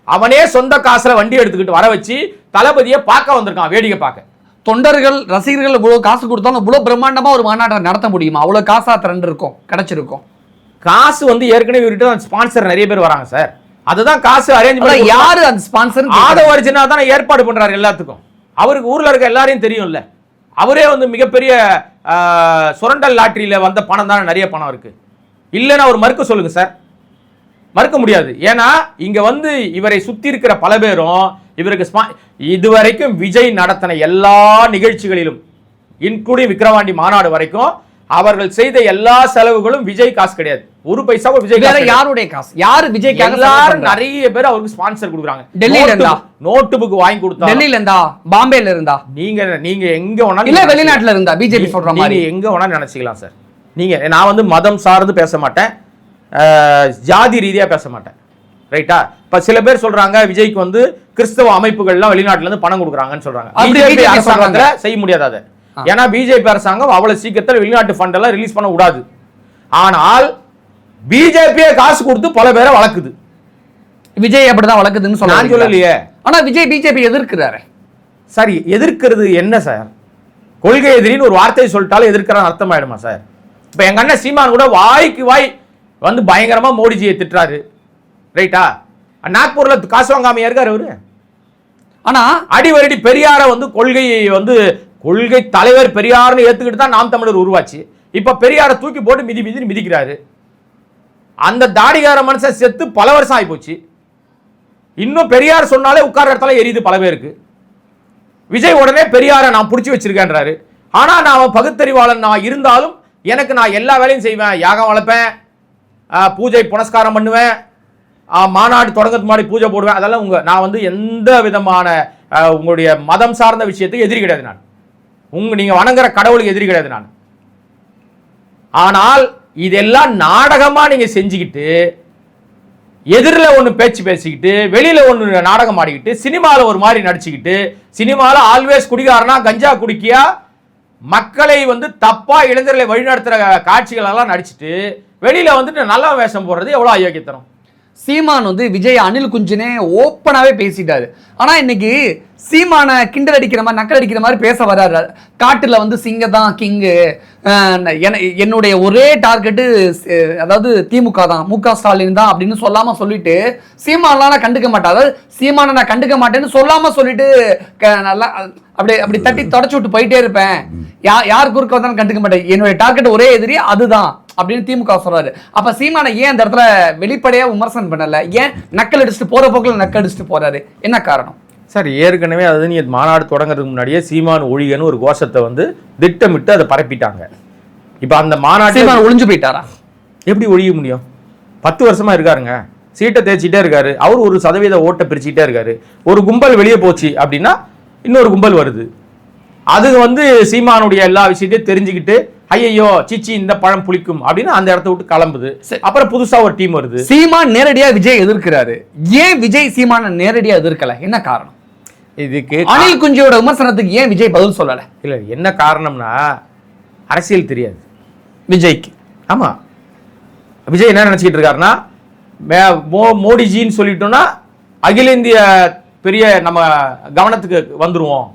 அவனே சொந்த காசுல வண்டி எடுத்துக்கிட்டு வர வச்சு தளபதியை பார்க்க வந்திருக்கான், வேடிக்கை பார்க்க. தொண்டர்கள், ரசிகர்கள் இவ்வளவு காசு கொடுத்தாலும் இவ்வளவு பிரம்மாண்டமா ஒரு மாநாட்டை நடத்த முடியுமா? அவ்வளவு காசா திரண்டு இருக்கும், கிடைச்சிருக்கும். காசு வந்து ஏற்கனவே இவர்கிட்ட ஸ்பான்சர் நிறைய பேர் வராங்க சார். அதுதான் காசு அரேஞ்ச் பண்ண. யாரு அந்த ஸ்பான்சர்? ஆதவ அர்ஜுனா தான் ஏற்பாடு பண்றாரு எல்லாத்துக்கும். அவருக்கு ஊர்ல இருக்க எல்லாரையும் தெரியும்ல. அவரே வந்து மிகப்பெரிய சுரண்டல் லாட்டரியில வந்த பணம் தான், நிறைய பணம் இருக்கு. இல்லைன்னா அவர் மறுக்க சொல்லுங்க சார். மறுக்க முடியாது. ஏன்னா இங்க வந்து இவரை சுத்தி இருக்கிற பல பேரும் இவருக்கு இதுவரைக்கும் விஜய் நடத்தின எல்லா நிகழ்ச்சிகளிலும், இன்க்ளூடிங் விக்கிரவாண்டி மாநாடு வரைக்கும், அவர்கள் செய்த எல்லா செலவுகளும் விஜய் காசு கிடையாது. ஒரு பைசா விஜய் காசு. யாருடைய காசு? யாரு விஜய்க்காக? எல்லாரும் நிறைய பேர் அவருக்கு ஸ்பான்சர் கொடுக்குறாங்க. டெல்லியில இருந்தா நோட்டு புக் வாங்கி கொடுத்தா, டெல்லியில இருந்தா, பாம்பேல இருந்தா, நீங்க எங்க வேணா, இல்ல வெளிநாட்டுல இருந்தா, பிஜேபி சொல்ற மாதிரி எங்க வேணா நினைச்சுக்கலாம் சார். நான் வந்து மதம் சார்ந்து பேச மாட்டேன், ஜாதி ரீதியா பேச மாட்டேன், ரைட்டா? இப்ப சில பேர் சொல்றாங்க விஜய்க்கு வந்து கிறிஸ்தவ அமைப்புகள்லாம் வெளிநாட்டுல இருந்து பணம் கொடுக்குறாங்கன்னு சொல்றாங்க. பிஜேபி அரசாங்கத்துல செய்ய முடியாது அதை. ஏன்னா பிஜேபி அரசாங்கம் அவ்வளவு சீக்கிரத்தில் வெளிநாட்டு ஃபண்ட் எல்லாம் ரிலீஸ் பண்ண கூடாது. ஆனால் பிஜேபியே காசு கொடுத்து பல பேரை வளர்க்குது. விஜய் அப்படிதான் வளர்க்குதுன்னு சொல்லலையே. ஆனா விஜய் பிஜேபி எதிர்க்கிறாரு. சரி, எதிர்க்கிறது என்ன சார்? கொள்கை எதிரின்னு ஒரு வார்த்தையை சொல்லிட்டாலும் எதிர்க்கிறான்னு அர்த்தம் ஆயிடுமா சார்? இப்ப எங்க அண்ணன் சீமான் கூட வாய்க்கு வாய் வந்து பயங்கரமா மோடிஜியை திட்டுறாரு, ரைட்டா? நாக்பூர்ல காசு வாங்காம இருக்காரு அவரு. ஆனா அடிவரடி பெரியார வந்து கொள்கையை வந்து கொள்கை தலைவர் பெரியார்னு ஏத்துக்கிட்டு தான் நாம் தமிழர் உருவாச்சு. இப்ப பெரியாரை தூக்கி போட்டு மிதி மிதிக்கிறாரு. அந்த தாடிகார மனுஷன் செத்து பல வருஷம் ஆகி போச்சு. இன்னும் பெரியார் சொன்னாலே உட்கார இடத்துல எரியுது பல பேருக்கு. விஜய் உடனே பெரியாரை நான் பிடிச்சி வச்சிருக்கேன்றாரு. ஆனா நான் பகுத்தறிவாளன் நான் இருந்தாலும் எனக்கு நான் எல்லா வேலையும் செய்வேன், யாகம் வளர்ப்பேன், பூஜை புனஸ்காரம் பண்ணுவேன், மாநாடு தொடங்கிறதுக்கு முன்னாடி பூஜை போடுவேன். அதெல்லாம் நான் வந்து எந்த விதமான உங்களுடைய மதம் சார்ந்த விஷயத்துக்கு எதிரி கிடையாது. நான் நீங்க வணங்குற கடவுளுக்கு எதிரி கிடையாது நான். ஆனால் இதெல்லாம் நாடகமா நீங்க செஞ்சுக்கிட்டு, எதிரில் ஒன்று பேச்சு பேசிக்கிட்டு, வெளியில ஒன்று நாடகம் ஆடிக்கிட்டு, சினிமாவில் ஒரு மாதிரி நடிச்சுக்கிட்டு, சினிமாவில் ஆல்வேஸ் குடிகாரனா கஞ்சா குடிக்கியா மக்களை வந்து தப்பா இளைஞர்களை வழிநடத்துற காட்சிகள் எல்லாம் நடிச்சுட்டு வெளியில வந்துட்டு நல்ல வேஷம் போடுறது எவ்வளவு அயோக்கியத்தனம். சீமான் வந்து விஜய் அனில் குஞ்சுனே ஓப்பனாவே பேசிட்டாரு. ஆனா இன்னைக்கு சீமான கிண்டல் அடிக்கிற மாதிரி, நக்கல் அடிக்கிற மாதிரி பேச வர்றாரு. காட்டுல வந்து சிங்க தான் கிங்கு, என்னுடைய ஒரே டார்கெட்டு அதாவது திமுக தான், முக ஸ்டாலின் தான் அப்படின்னு சொல்லாம சொல்லிட்டு, சீமானெலாம் நான் கண்டுக்க மாட்டேன், அதாவது சீமான நான் கண்டுக்க மாட்டேன்னு சொல்லாம சொல்லிட்டு நல்லா அப்படி தட்டி தொடச்சு விட்டு போயிட்டே இருப்பேன். யார் குறுக்க வந்தாலும் கண்டுக்க மாட்டேன், என்னுடைய டார்கெட் ஒரே எதிரி அதுதான் அப்படின்னு திமுக சொல்றாரு. அப்ப சீமான ஏன் அந்த இடத்துல வெளிப்படையா விமர்சனம் பண்ணல? ஏன் நக்கல் அடிச்சுட்டு போற போக்கில் நக்கல் அடிச்சுட்டு போறாரு? என்ன காரணம் சார்? ஏற்கனவே அது நீ மாநாடு தொடங்குறதுக்கு முன்னாடியே சீமான் ஒழிகன்னு ஒரு கோஷத்தை வந்து திட்டமிட்டு அதை பரப்பிட்டாங்க. இப்ப அந்த மாநாடு சீமான் ஒளிஞ்சு போயிட்டாரா? எப்படி ஒழிய முடியும்? 10 வருஷமா இருக்காருங்க, சீட்டை தேய்ச்சிட்டே இருக்காரு. அவர் 1% ஓட்டை பிரிச்சுட்டே இருக்காரு. ஒரு கும்பல் வெளியே போச்சு அப்படின்னா இன்னொரு கும்பல் வருது. அது வந்து சீமானுடைய எல்லா விஷயத்தையும் தெரிஞ்சுக்கிட்டு, ஐயோ சிச்சி இந்த பழம் புளிக்கும் அப்படின்னு அந்த இடத்த விட்டு கிளம்புது. அப்புறம் புதுசா ஒரு டீம் வருது. சீமான் நேரடியா விஜய் எதிர்க்கிறாரு. ஏன் விஜய் சீமான நேரடியா எதிர்க்கல? என்ன காரணம்? இதுக்கு அனில் குஞ்சியோட விமர்சனத்துக்கு ஏன் விஜய் பதில் சொல்லல? இல்ல, என்ன காரணம்னா அரசியல் தெரியாது விஜய்க்கு. ஆமா, விஜய் என்ன நினைச்சிட்டு இருக்காருன்னா, மோடிஜின்னு சொல்லிட்டோம்னா அகில இந்திய பெரிய நம்ம கவனத்துக்கு வந்துருவோம்.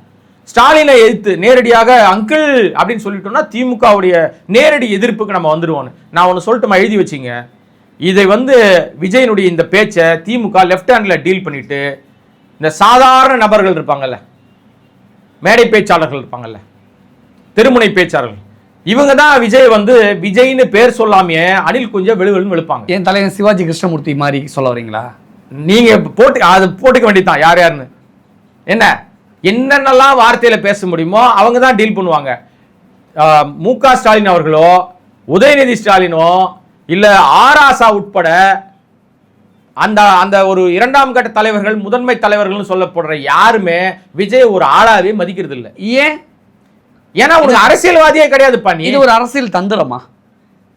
ஸ்டாலினை எதிர்த்து நேரடியாக அங்கிள் அப்படின்னு சொல்லிட்டோம்னா திமுகவுடைய நேரடி எதிர்ப்புக்கு நம்ம வந்துடுவோம். நான் ஒன்று சொல்லிட்டு எழுதி வச்சிங்க. இதை வந்து விஜயனுடைய இந்த பேச்சை திமுக லெஃப்ட் ஹேண்டில் டீல் பண்ணிட்டு, இந்த சாதாரண நபர்கள் இருப்பாங்கல்ல, மேடை பேச்சாளர்கள் இருப்பாங்கல்ல, தெருமுனை பேச்சாளர்கள், இவங்க தான் விஜய் வந்து விஜய்னு பேர் சொல்லாமே அனில் குஞ்ச வெளுவெளுன்னு வெளுப்பாங்க. என் தலைவன் சிவாஜி கிருஷ்ணமூர்த்தி மாதிரி சொல்ல வரீங்களா? நீங்க போட்டுக்க வேண்டியதான் யார் யாருன்னு. என்னென்னலாம் வார்த்தையில பேச முடியுமோ அவங்க தான் டீல் பண்ணுவாங்க. முக ஸ்டாலின் அவர்களோ, உதயநிதி ஸ்டாலினோ, இல்ல ஆராசா உட்பட அந்த அந்த ஒரு இரண்டாம் கட்ட தலைவர்கள், முதன்மை தலைவர்கள் சொல்லப்படுற யாருமே விஜய் ஒரு ஆளாவே மதிக்கிறது இல்லை. ஏன்னா ஒரு அரசியல்வாதியே கிடையாதுப்பா நீ. இது ஒரு அரசியல் தந்திரமா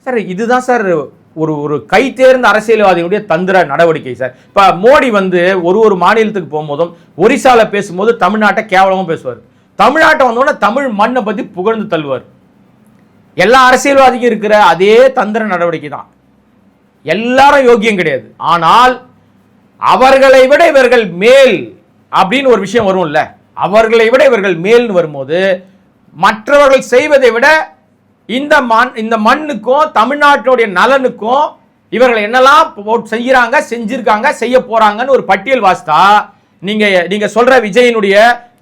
சார்? இதுதான் சார் ஒரு ஒரு கை தேர்ந்த அரசியல்வாதிகளுடைய தந்திர நடவடிக்கை சார். இப்ப மோடி வந்து ஒரு மாநிலத்துக்கு போகும்போதும் ஒரிசால பேசும்போது தமிழ்நாட்டை கேவலமும் பேசுவார். தமிழ்நாட்டை வந்தோடனே தமிழ் மண்ணை பத்தி புகழ்ந்து தள்ளுவார். எல்லா அரசியல்வாதிக்கும் இருக்கிற அதே தந்திர நடவடிக்கை தான். எல்லாரும் யோக்கியம் கிடையாது, ஆனால் அவர்களை விட இவர்கள் மேல் அப்படின்னு ஒரு விஷயம் வரும்ல. அவர்களை விட இவர்கள் மேல்னு வரும்போது மற்றவர்கள் செய்வதை விட இந்த மண்ணுக்கும் தமிழ்நாட்டுடைய நலனுக்கும் இவர்கள் என்னெல்லாம் செய்யறாங்க, செஞ்சிருக்காங்க, செய்ய போறாங்கன்னு ஒரு பட்டியல் வாசித்தா நீங்க சொல்ற விஜயனுடைய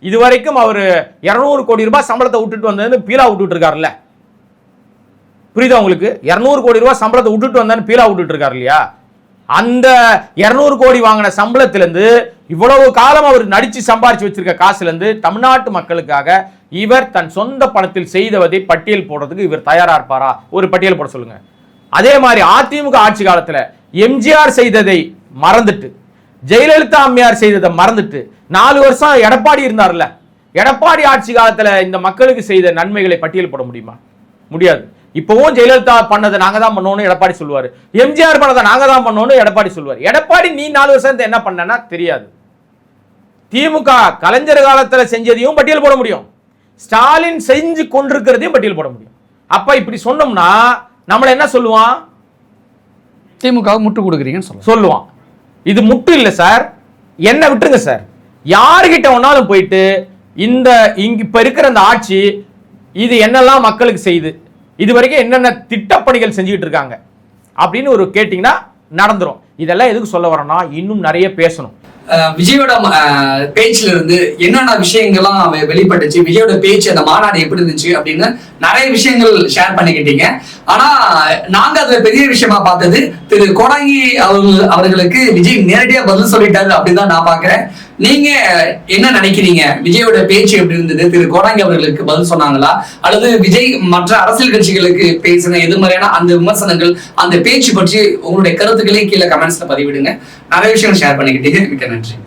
இதுவரைக்கும் அவர் 200 கோடி ரூபாய் சம்பளத்தை விட்டுட்டு வந்ததுன்னு பீலா விட்டுட்டு இருக்காருல்ல, புரியுதா உங்களுக்கு? 200 கோடி ரூபாய் சம்பளத்தை விட்டுட்டு வந்தான்னு பீலா விட்டுட்டு இருக்காரு இல்லையா? அந்த 200 கோடி வாங்கின சம்பளத்திலிருந்து இவ்வளவு காலம் அவர் நடிச்சு சம்பாரிச்சு வச்சிருக்க காசுல இருந்து தமிழ்நாட்டு மக்களுக்காக இவர் தன் சொந்த பணத்தில் செய்தவதை பட்டியல் போடுறதுக்கு இவர் தயாரா இருப்பாரா? ஒரு பட்டியல் போட சொல்லுங்க. அதே மாதிரி அதிமுக ஆட்சி காலத்துல எம்ஜிஆர் செய்ததை மறந்துட்டு, ஜெயலலிதா அம்மையார் செய்ததை மறந்துட்டு 4 வருஷம் எடப்பாடி இருந்தார்ல, எடப்பாடி ஆட்சி காலத்துல இந்த மக்களுக்கு செய்த நன்மைகளை பட்டியல் போட முடியுமா? முடியாது. இப்பவும் ஜெயலலிதா பண்ணதை நாங்க தான் பண்ணோம்னு எடப்பாடி சொல்லுவாரு, எம்ஜிஆர் பண்ணதை நாங்க தான் பண்ணோம்னு எடப்பாடி சொல்லுவாரு. எடப்பாடி நீ 4 வருஷம் என்ன பண்ணனா தெரியாது. திமுக கலைஞர் காலத்துல செஞ்சதையும் பட்டியல் போட முடியும், ஸ்டாலின் செஞ்சு கொண்டிருக்கிறதையும் பட்டியல் போட முடியும். அப்ப இப்படி சொன்னோம்னா நம்மள என்ன சொல்லுவான்? திமுக முட்டு கொடுக்குறீங்கன்னு சொல்லுவான். இது முட்டு இல்ல சார், என்ன விட்டுருங்க சார். யாருகிட்ட ஒன்னாலும் போயிட்டு இப்ப இருக்கிற அந்த ஆட்சி இது என்னெல்லாம் மக்களுக்கு செய்யுது, இது வரைக்கும் என்னென்ன திட்டப்பணிகள் செஞ்சுட்டு இருக்காங்க அப்படின்னு ஒரு கேட்டீங்கன்னா நடந்துரும். இதெல்லாம் எதுக்கு சொல்ல வரோம்னா இன்னும் நிறைய பேசணும். விஜயோட பேச்சுல இருந்து என்னென்ன விஷயங்கள்லாம் வெளிப்பட்டுச்சு, விஜயோட பேச்சு அந்த மாநாடு எப்படி இருந்துச்சு அப்படின்னு நிறைய விஷயங்கள் ஷேர் பண்ணிக்கிட்டீங்க. ஆனா நாங்க அதுல பெரிய விஷயமா பார்த்தது திரு கோடாங்கி அவர்களுக்கு விஜய் நேரடியா பதில் சொல்லிட்டாரு அப்படின்னு தான் நான் பாக்குறேன். நீங்க என்ன நினைக்கிறீங்க? விஜயோட பேச்சு எப்படி இருந்தது? திரு கோடாங்கி அவர்களுக்கு பதில் சொன்னாங்களா, அல்லது விஜய் மற்ற அரசியல் கட்சிகளுக்கு பேசின எதிர்மறையான அந்த விமர்சனங்கள், அந்த பேச்சு பற்றி உங்களுடைய கருத்துக்களை கீழே கமெண்ட்ஸ்ல பதிவிடுங்க. நிறைய விஷயங்கள் ஷேர் பண்ணிக்கிட்டீங்க. மிக்க நன்றி.